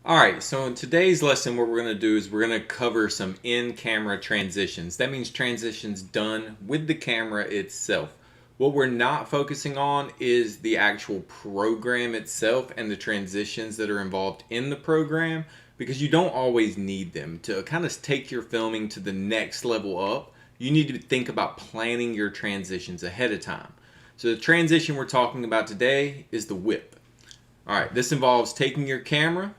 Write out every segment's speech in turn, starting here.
Alright, so in today's lesson what we're going to do is we're going to cover some in-camera transitions. That means transitions done with the camera itself. What we're not focusing on is the actual program itself and the transitions that are involved in the program, because you don't always need them. To kind of take your filming to the next level up, you need to think about planning your transitions ahead of time. So the transition we're talking about today is the whip. Alright, this involves taking your camera,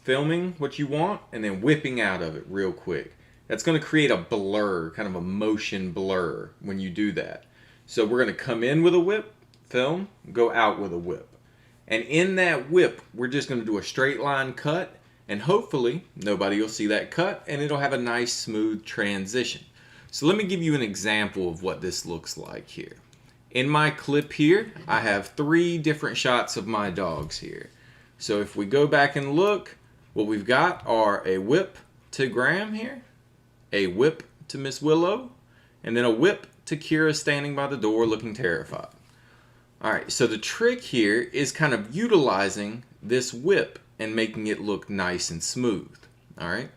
filming what you want, and then whipping out of it real quick. That's going to create a blur, kind of a motion blur when you do that. So we're going to come in with a whip, film, go out with a whip. And in that whip, we're just going to do a straight line cut, and hopefully nobody will see that cut, and it'll have a nice smooth transition. So let me give you an example of what this looks like here. In my clip here, I have 3 different shots of my dogs here. So if we go back and look, what we've got are a whip to Graham here, a whip to Miss Willow, and then a whip to Kira standing by the door looking terrified. Alright, so the trick here is kind of utilizing this whip and making it look nice and smooth. Alright,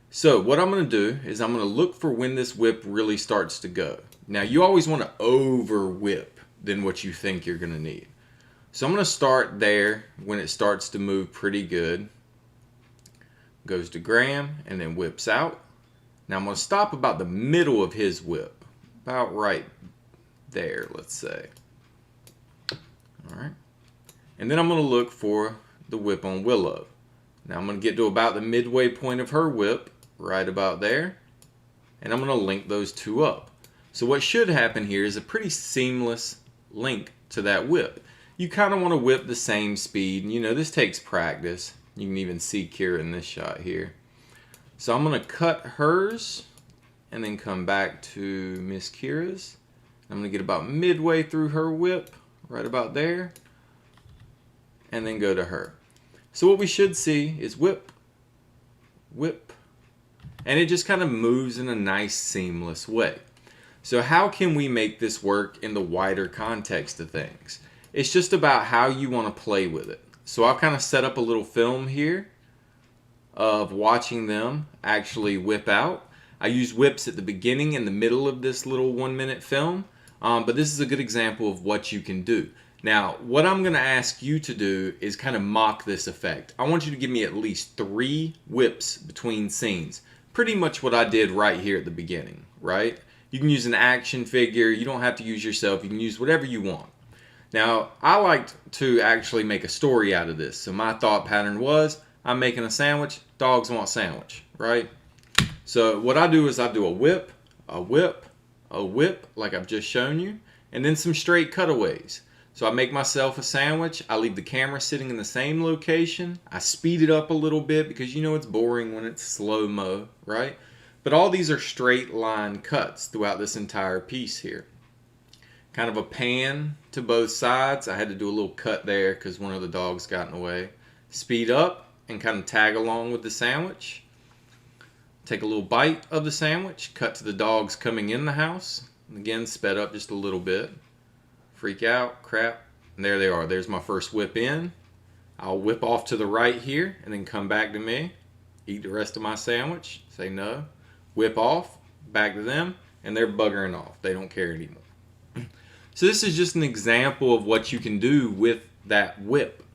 so what I'm going to do is I'm going to look for when this whip really starts to go. Now you always want to over whip than what you think you're going to need. So I'm going to start there when it starts to move pretty good. Goes to Graham and then whips out. Now I'm going to stop about the middle of his whip. About right there, let's say. Alright. And then I'm going to look for the whip on Willow. Now I'm going to get to about the midway point of her whip, right about there. And I'm going to link those two up. So what should happen here is a pretty seamless link to that whip. You kind of want to whip the same speed. And you know, this takes practice. You can even see Kira in this shot here. So I'm going to cut hers and then come back to Miss Kira's. I'm going to get about midway through her whip, right about there, and then go to her. So what we should see is whip, whip, and it just kind of moves in a nice seamless way. So how can we make this work in the wider context of things? It's just about how you want to play with it. So I'll kind of set up a little film here of watching them actually whip out. I use whips at the beginning and the middle of this little 1-minute film, but this is a good example of what you can do. Now, what I'm going to ask you to do is kind of mock this effect. I want you to give me at least 3 whips between scenes. Pretty much what I did right here at the beginning, right? You can use an action figure. You don't have to use yourself. You can use whatever you want. Now, I liked to actually make a story out of this. So my thought pattern was, I'm making a sandwich, dogs want sandwich, right? So what I do is I do a whip, a whip, a whip, like I've just shown you, and then some straight cutaways. So I make myself a sandwich, I leave the camera sitting in the same location, I speed it up a little bit because you know it's boring when it's slow-mo, right? But all these are straight line cuts throughout this entire piece here. Kind of a pan to both sides. I had to do a little cut there because one of the dogs got in the way. Speed up and kind of tag along with the sandwich. Take a little bite of the sandwich. Cut to the dogs coming in the house. And again, sped up just a little bit. Freak out, crap. And there they are. There's my first whip in. I'll whip off to the right here and then come back to me. Eat the rest of my sandwich. Say no. Whip off. Back to them. And they're buggering off. They don't care anymore. So this is just an example of what you can do with that whip.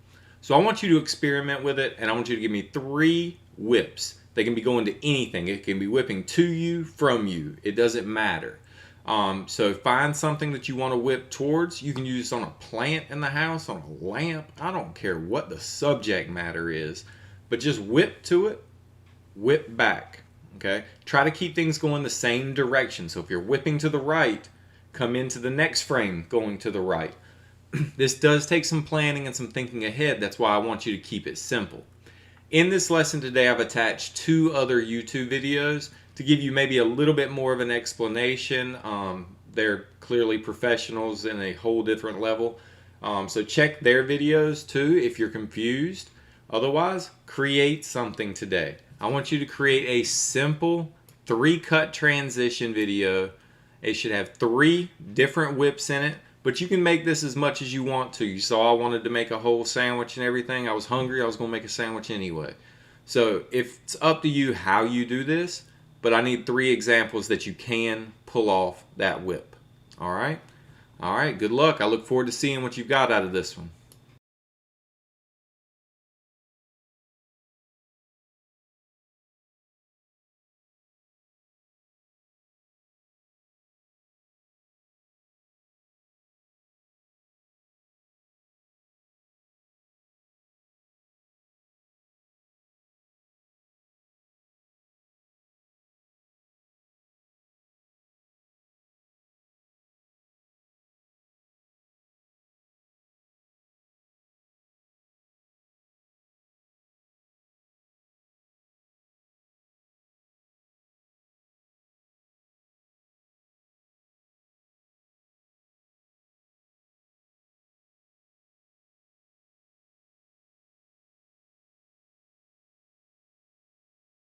So I want you to experiment with it, and I want you to give me 3 whips. They can be going to anything. It can be whipping to you, from you. It doesn't matter. So find something that you want to whip towards. You can use this on a plant in the house, on a lamp. I don't care what the subject matter is, but just whip to it, whip back. Okay? Try to keep things going the same direction. So if you're whipping to the right, come into the next frame going to the right. This does take some planning and some thinking ahead. That's why I want you to keep it simple. In this lesson today, I've attached 2 other YouTube videos to give you maybe a little bit more of an explanation. They're clearly professionals in a whole different level. So check their videos too if you're confused. Otherwise, create something today. I want you to create a simple 3-cut transition video. It should have 3 different whips in it, but you can make this as much as you want to. You saw I wanted to make a whole sandwich and everything. I was hungry. I was going to make a sandwich anyway. So it's up to you how you do this, but I need 3 examples that you can pull off that whip. All right? All right, good luck. I look forward to seeing what you've got out of this one.